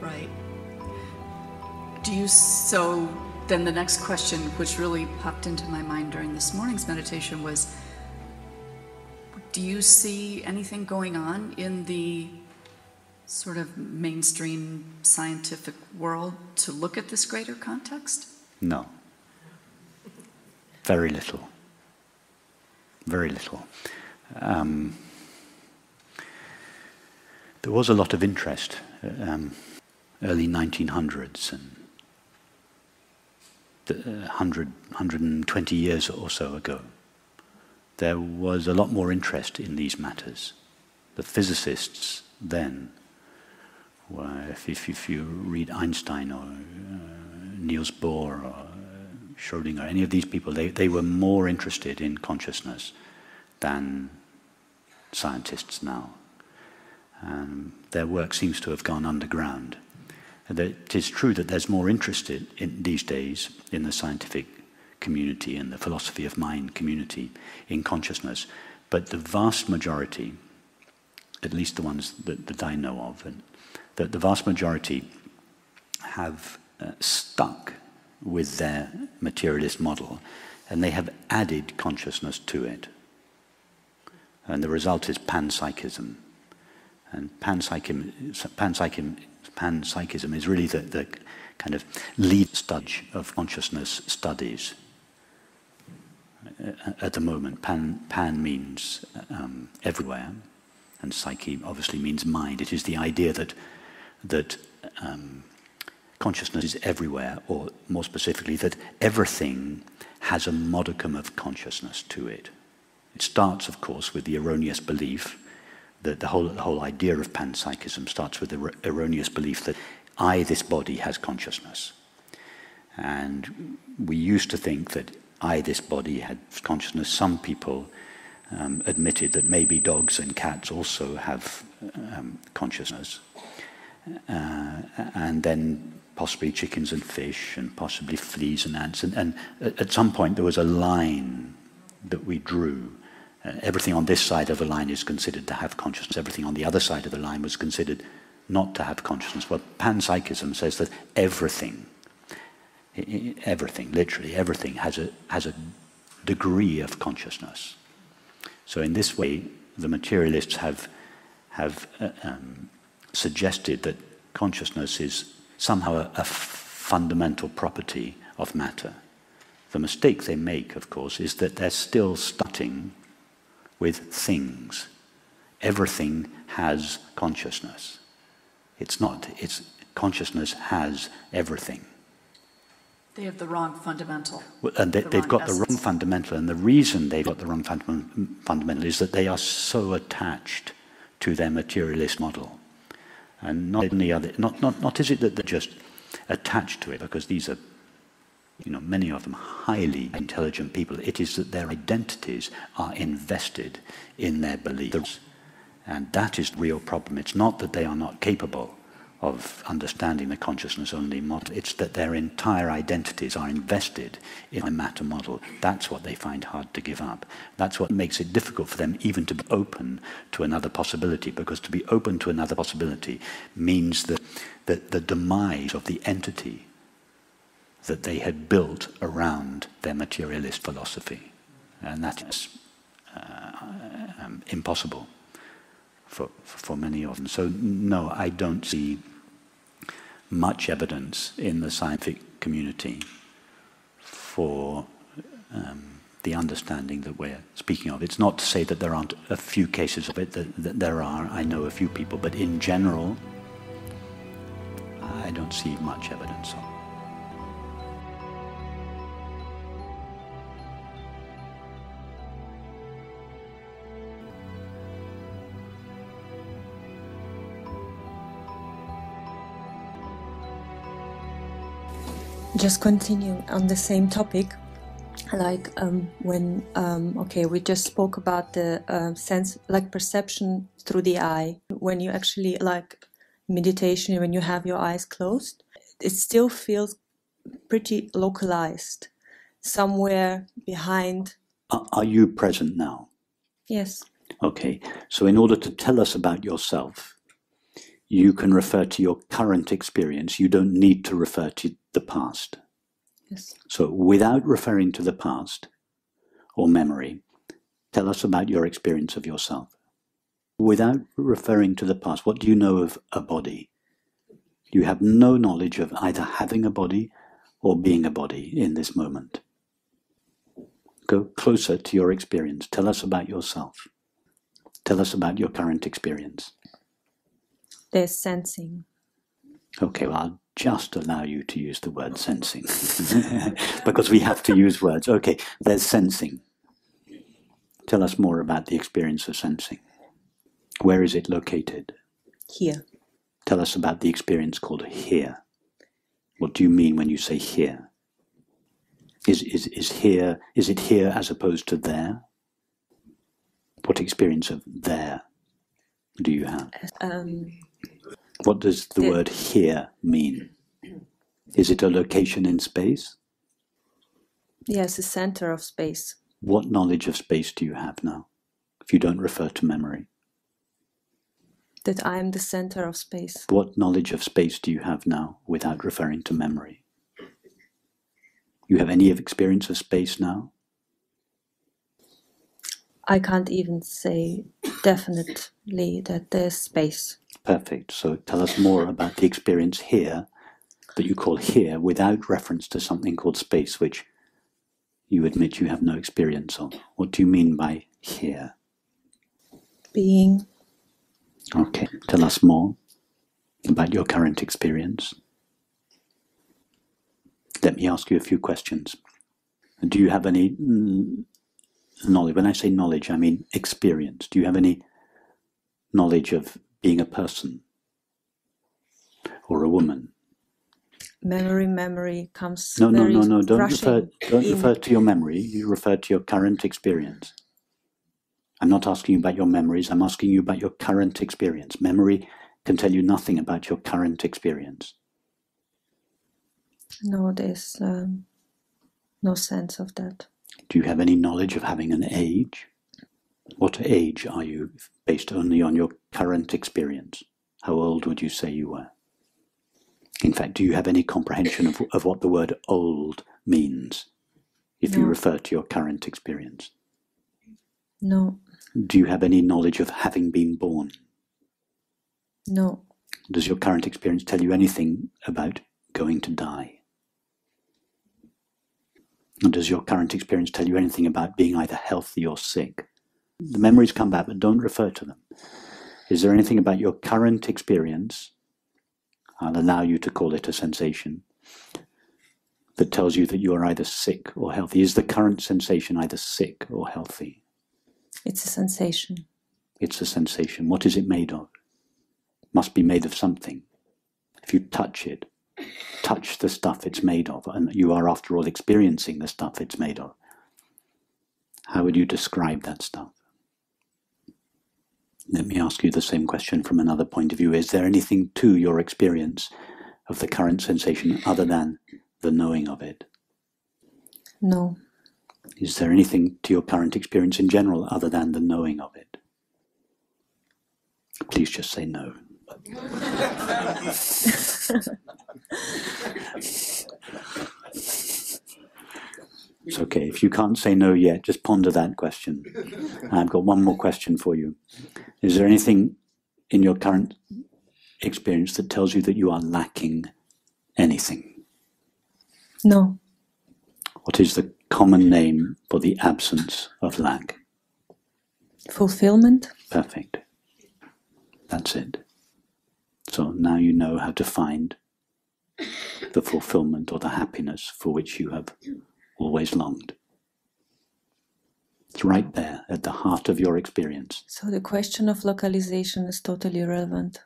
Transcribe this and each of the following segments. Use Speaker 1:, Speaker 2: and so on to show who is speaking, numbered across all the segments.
Speaker 1: Right. So then the next question, which really popped into my mind during this morning's meditation, was, do you see anything going on in the sort of mainstream scientific world to look at this greater context?
Speaker 2: No. Very little. Very little. There was a lot of interest, early 1900s and 120 years or so ago. There was a lot more interest in these matters. The physicists then, if you read Einstein or Niels Bohr or Schrödinger, any of these people, they were more interested in consciousness than scientists now. Their work seems to have gone underground. It is true that there's more interest in these days in the scientific community and the philosophy of mind community in consciousness, but the vast majority, at least the ones that I know of, and that the vast majority have stuck with their materialist model, and they have added consciousness to it. And the result is panpsychism. And panpsychism is really the kind of lead stage of consciousness studies at the moment. Pan means everywhere, and psyche obviously means mind. It is the idea that consciousness is everywhere, or more specifically, that everything has a modicum of consciousness to it. It starts, of course, with the erroneous belief that the whole idea of panpsychism starts with the erroneous belief that I, this body, has consciousness. And we used to think that I, this body, had consciousness. Some people admitted that maybe dogs and cats also have consciousness. And then possibly chickens and fish, and possibly fleas and ants. And at some point there was a line that we drew. Everything on this side of the line is considered to have consciousness. Everything on the other side of the line was considered not to have consciousness. Well, panpsychism says that everything, literally everything, has a degree of consciousness. So in this way, the materialists have suggested that consciousness is somehow a fundamental property of matter. The mistake they make, of course, is that they're still starting with things. Everything has consciousness. Consciousness has everything.
Speaker 1: They have the wrong fundamental.
Speaker 2: Well, and they've got the wrong fundamental, and the reason they've got the wrong fundamental is that they are so attached to their materialist model. And not is it that they're just attached to it, because these are, many of them highly intelligent people. It is that their identities are invested in their beliefs. And that is the real problem. It's not that they are not capable of understanding the consciousness-only model. It's that their entire identities are invested in a matter model. That's what they find hard to give up. That's what makes it difficult for them even to be open to another possibility, because to be open to another possibility means that the demise of the entity that they had built around their materialist philosophy. And that is impossible for many of them. So no, I don't see much evidence in the scientific community for the understanding that we're speaking of. It's not to say that there aren't a few cases of it, that there are. I know a few people, but in general, I don't see much evidence of it.
Speaker 3: Just continuing on the same topic, like we just spoke about the sense, like perception through the eye. When you actually, like meditation, when you have your eyes closed, it still feels pretty localized, somewhere behind.
Speaker 2: Are you present now?
Speaker 3: Yes.
Speaker 2: Okay, so in order to tell us about yourself, you can refer to your current experience. You don't need to refer to the past.
Speaker 3: Yes.
Speaker 2: So without referring to the past or memory, tell us about your experience of yourself. Without referring to the past, what do you know of a body? You have no knowledge of either having a body or being a body in this moment. Go closer to your experience. Tell us about yourself. Tell us about your current experience.
Speaker 3: There's sensing.
Speaker 2: Okay, well, I'll just allow you to use the word sensing because we have to use words. Okay, there's sensing. Tell us more about the experience of sensing. Where is it located?
Speaker 3: Here.
Speaker 2: Tell us about the experience called here. What do you mean when you say here? Is it here as opposed to there? What experience of there do you have? What does the word here mean? Is it a location in space?
Speaker 3: Yes, the center of space.
Speaker 2: What knowledge of space do you have now, if you don't refer to memory?
Speaker 3: That I am the center of space.
Speaker 2: What knowledge of space do you have now without referring to memory? You have any experience of space now?
Speaker 3: I can't even say definitely that there's space.
Speaker 2: Perfect. So tell us more about the experience here that you call here without reference to something called space, which you admit you have no experience of. What do you mean by here?
Speaker 3: Being.
Speaker 2: Okay. Tell us more about your current experience. Let me ask you a few questions. Do you have any knowledge? When I say knowledge, I mean experience. Do you have any knowledge of being a person or a woman?
Speaker 3: Memory comes.
Speaker 2: No. Don't refer to your memory. You refer to your current experience. I'm not asking you about your memories. I'm asking you about your current experience. Memory can tell you nothing about your current experience.
Speaker 3: No, there's no sense of that.
Speaker 2: Do you have any knowledge of having an age? What age are you based only on your current experience? How old would you say you were? In fact, do you have any comprehension of what the word old means if you refer to your current experience?
Speaker 3: No.
Speaker 2: Do you have any knowledge of having been born?
Speaker 3: No.
Speaker 2: Does your current experience tell you anything about going to die? And does your current experience tell you anything about being either healthy or sick? The memories come back, but don't refer to them. Is there anything about your current experience, I'll allow you to call it a sensation, that tells you that you are either sick or healthy? Is the current sensation either sick or healthy?
Speaker 3: It's a sensation.
Speaker 2: It's a sensation. What is it made of? Must be made of something. If you touch it, touch the stuff it's made of, and you are, after all, experiencing the stuff it's made of. How would you describe that stuff? Let me ask you the same question from another point of view. Is there anything to your experience of the current sensation other than the knowing of it?
Speaker 3: No.
Speaker 2: Is there anything to your current experience in general other than the knowing of it? Please just say no. It's okay. If you can't say no yet, just ponder that question. I've got one more question for you. Is there anything in your current experience that tells you that you are lacking anything?
Speaker 3: No.
Speaker 2: What is the common name for the absence of lack?
Speaker 3: Fulfillment.
Speaker 2: Perfect. That's it. So now you know how to find the fulfillment or the happiness for which you have always longed. It's right there at the heart of your experience.
Speaker 3: So the question of localization is totally irrelevant.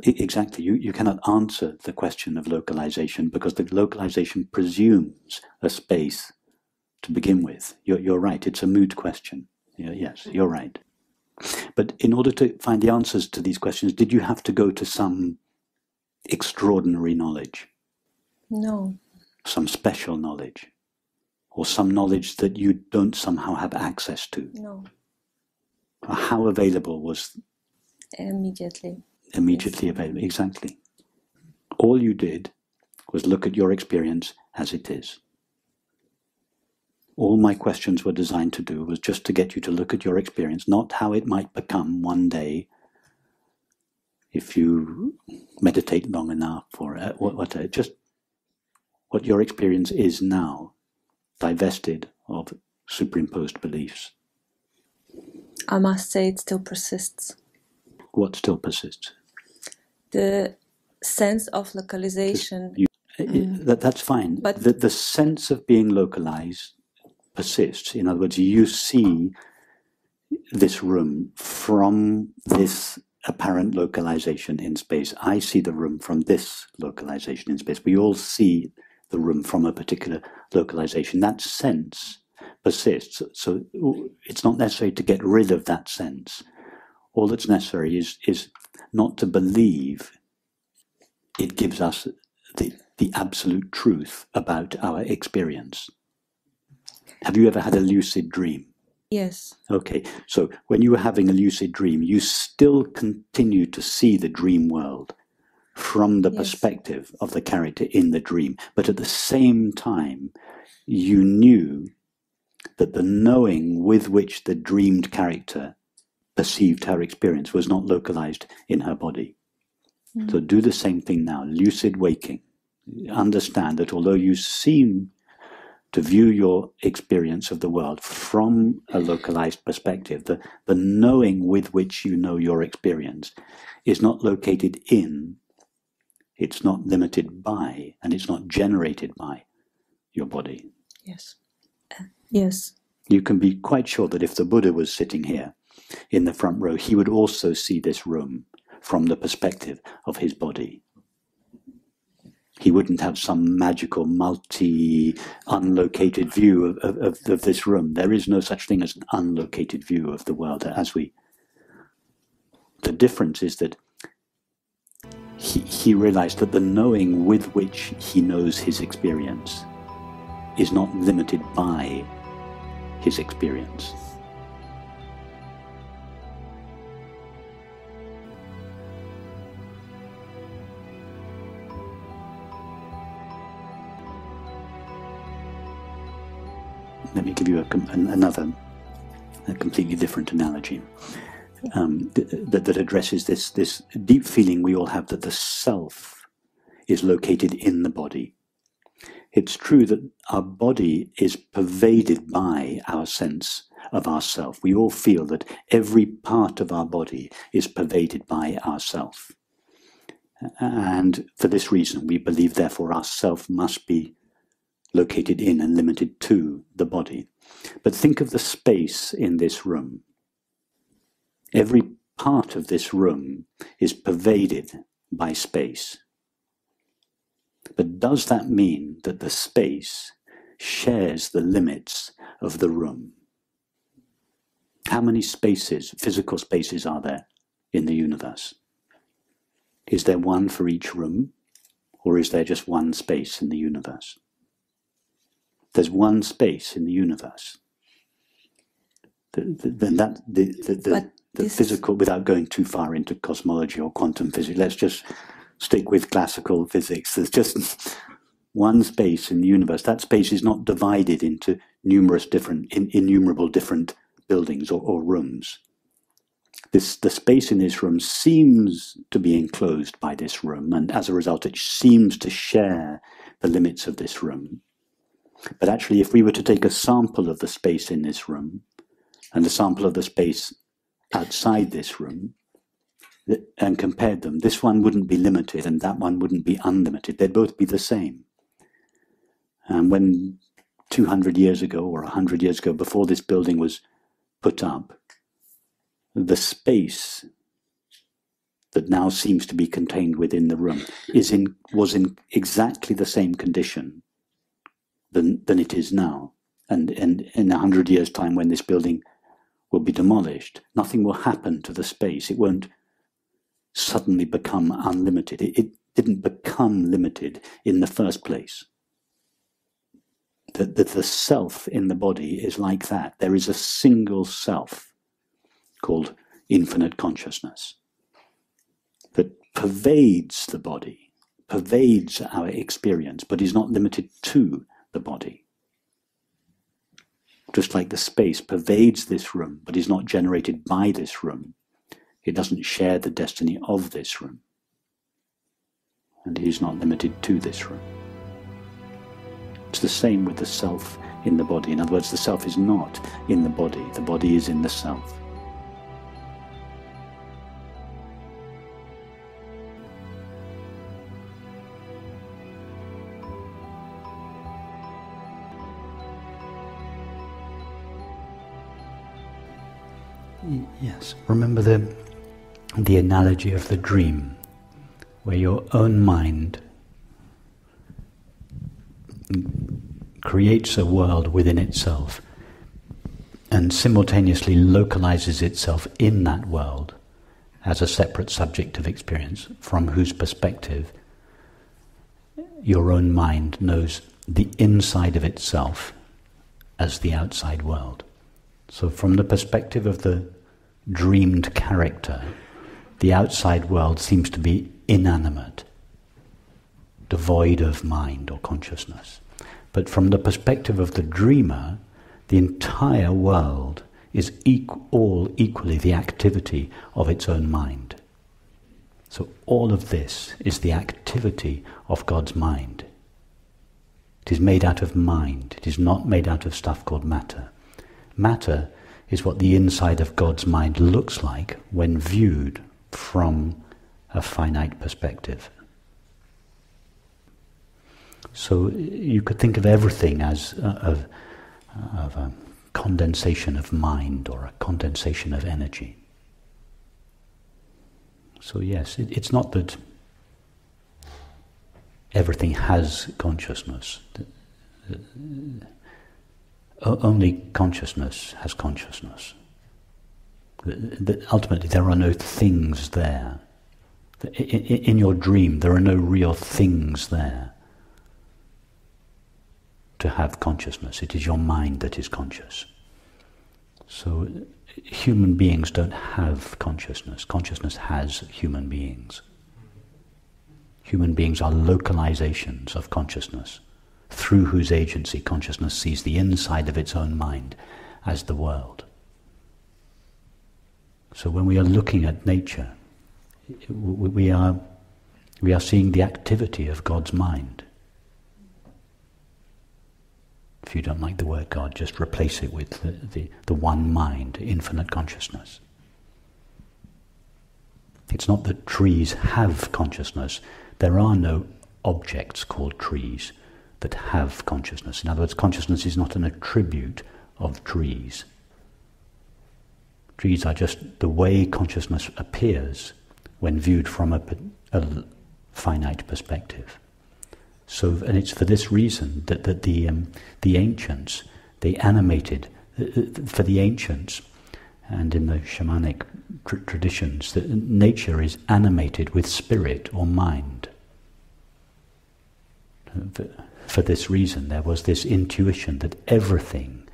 Speaker 2: Exactly. You cannot answer the question of localization because the localization presumes a space to begin with. You're right. It's a moot question. Yes, you're right. But in order to find the answers to these questions, did you have to go to some extraordinary knowledge?
Speaker 3: No.
Speaker 2: Some special knowledge? Or some knowledge that you don't somehow have access to?
Speaker 3: No.
Speaker 2: How available was...
Speaker 3: Immediately.
Speaker 2: immediately available. Exactly. All you did was look at your experience as it is. All my questions were designed to do was just to get you to look at your experience, not how it might become one day if you meditate long enough, or just what your experience is now, divested of superimposed beliefs.
Speaker 3: I must say it still persists.
Speaker 2: What still persists?
Speaker 3: The sense of localization.
Speaker 2: That's fine. But the sense of being localized persists. In other words, you see this room from this apparent localization in space. I see the room from this localization in space. We all see the room from a particular localization. That sense persists. So it's not necessary to get rid of that sense. All that's necessary is not to believe it gives us the absolute truth about our experience. Have you ever had a lucid dream?
Speaker 3: Yes.
Speaker 2: Okay, so when you were having a lucid dream, you still continue to see the dream world from the perspective of the character in the dream. But at the same time, you knew that the knowing with which the dreamed character perceived her experience was not localized in her body. So do the same thing now, lucid waking. Understand that although you seem to view your experience of the world from a localized perspective, the knowing with which you know your experience is not located in, it's not limited by, and it's not generated by your body.
Speaker 3: Yes. Yes.
Speaker 2: You can be quite sure that if the Buddha was sitting here in the front row, he would also see this room from the perspective of his body. He wouldn't have some magical, unlocated view of this room. There is no such thing as an unlocated view of the world The difference is that he realized that the knowing with which he knows his experience is not limited by his experience. Let me give you another completely different analogy that addresses this deep feeling we all have that the self is located in the body. It's true that our body is pervaded by our sense of ourself. We all feel that every part of our body is pervaded by ourself. And for this reason, we believe, therefore, our self must be located in and limited to the body. But think of the space in this room. Every part of this room is pervaded by space. But does that mean that the space shares the limits of the room? How many spaces, physical spaces, are there in the universe? Is there one for each room, or is there just one space in the universe? There's one space in the universe. The physical, without going too far into cosmology or quantum physics, let's just stick with classical physics. There's just one space in the universe. That space is not divided into innumerable different buildings or rooms. The space in this room seems to be enclosed by this room, and as a result it seems to share the limits of this room. But actually, if we were to take a sample of the space in this room and a sample of the space outside this room and compared them, this one wouldn't be limited and that one wouldn't be unlimited. They'd both be the same. And when 200 years ago or 100 years ago, before this building was put up, the space that now seems to be contained within the room was in exactly the same condition than it is now. And in 100 years' time, when this building will be demolished, nothing will happen to the space. It won't suddenly become unlimited. It didn't become limited in the first place. The self in the body is like that. There is a single self called infinite consciousness that pervades the body, pervades our experience, but is not limited to the body. Just like the space pervades this room, but is not generated by this room. It doesn't share the destiny of this room. And it is not limited to this room. It's the same with the self in the body. In other words, the self is not in the body is in the self. Yes, remember the analogy of the dream, where your own mind creates a world within itself and simultaneously localizes itself in that world as a separate subject of experience, from whose perspective your own mind knows the inside of itself as the outside world. So from the perspective of the dreamed character, the outside world seems to be inanimate, devoid of mind or consciousness. But from the perspective of the dreamer, the entire world is all equally the activity of its own mind. So all of this is the activity of God's mind. It is made out of mind. It is not made out of stuff called matter. Matter is what the inside of God's mind looks like when viewed from a finite perspective. So you could think of everything as of a condensation of mind or a condensation of energy. So yes, it's not that everything has consciousness. Only consciousness has consciousness. Ultimately, there are no things there. In your dream, there are no real things there to have consciousness. It is your mind that is conscious. So human beings don't have consciousness. Consciousness has human beings. Human beings are localizations of consciousness, through whose agency consciousness sees the inside of its own mind as the world. So when we are looking at nature, we are seeing the activity of God's mind. If you don't like the word God, just replace it with the one mind, infinite consciousness. It's not that trees have consciousness. There are no objects called trees that have consciousness. In other words, consciousness is not an attribute of trees. Trees are just the way consciousness appears when viewed from a finite perspective. So, and it's for this reason that the ancients, they animated, for the ancients, and in the shamanic traditions, that nature is animated with spirit or mind. For this reason, there was this intuition that everything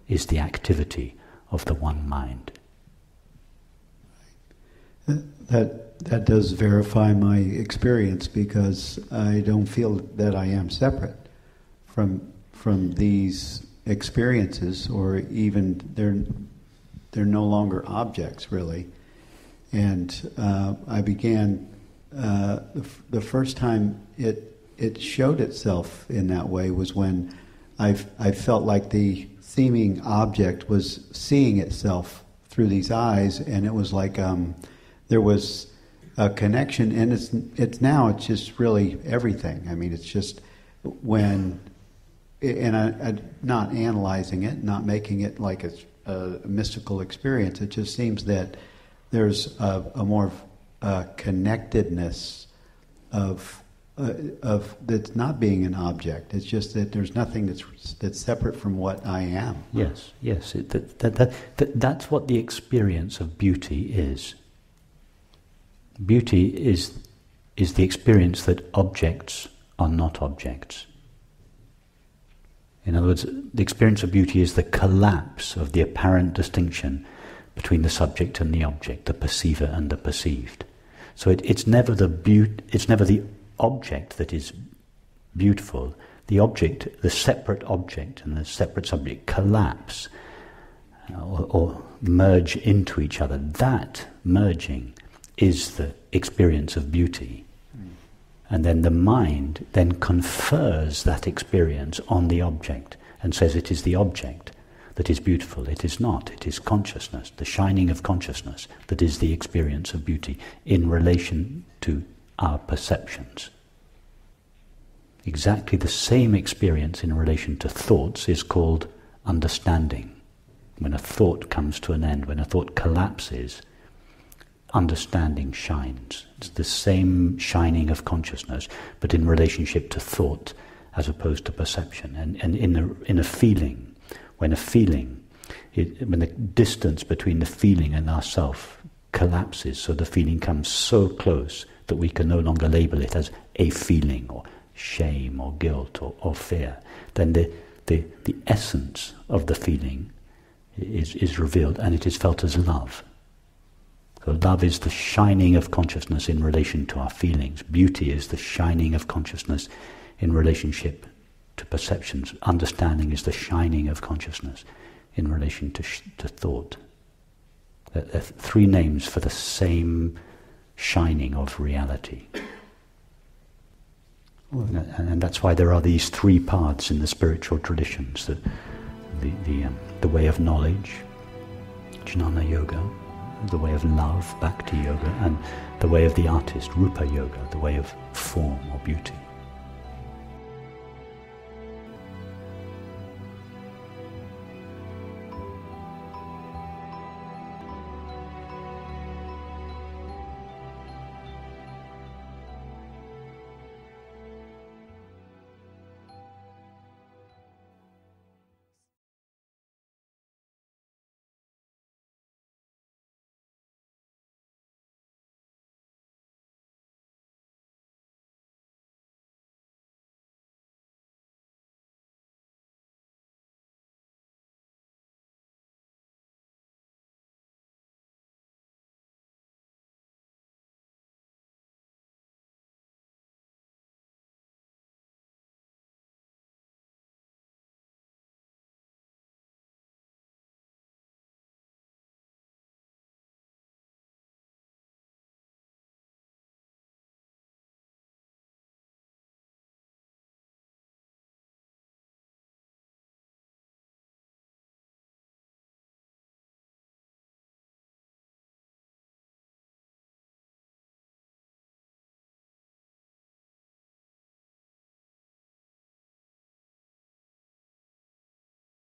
Speaker 2: is the activity of the one mind.
Speaker 4: That does verify my experience, because I don't feel that I am separate from these experiences, or even they're no longer objects really. And I began the first time it showed itself in that way was when I felt like the seeming object was seeing itself through these eyes, and it was like there was a connection, and it's just really everything. I mean, it's just when, and I'm not analyzing it, not making it like a mystical experience. It just seems that there's a more connectedness of that's not being an object. It's just that there's nothing that's separate from what I am.
Speaker 2: Yes. That's what the experience of beauty is. Beauty is the experience that objects are not objects. In other words, the experience of beauty is the collapse of the apparent distinction between the subject and the object, the perceiver and the perceived. So it's never it's never the object that is beautiful. The object, the separate object and the separate subject collapse or merge into each other. That merging is the experience of beauty. And then the mind then confers that experience on the object and says it is the object that is beautiful. It is not. It is consciousness, the shining of consciousness, that is the experience of beauty in relation to our perceptions. Exactly the same experience in relation to thoughts is called understanding. When a thought comes to an end, when a thought collapses, understanding shines. It's the same shining of consciousness, but in relationship to thought as opposed to perception. And in a feeling, when the distance between the feeling and ourself collapses, so the feeling comes so close that we can no longer label it as a feeling or shame or guilt or fear, then the essence of the feeling is revealed, and it is felt as love. So love is the shining of consciousness in relation to our feelings. Beauty is the shining of consciousness in relationship to perceptions. Understanding is the shining of consciousness in relation to thought. There are three names for the same shining of reality. And that's why there are these three paths in the spiritual traditions: the way of knowledge, Jnana Yoga; the way of love, Bhakti Yoga; and the way of the artist, Rupa Yoga, the way of form or beauty.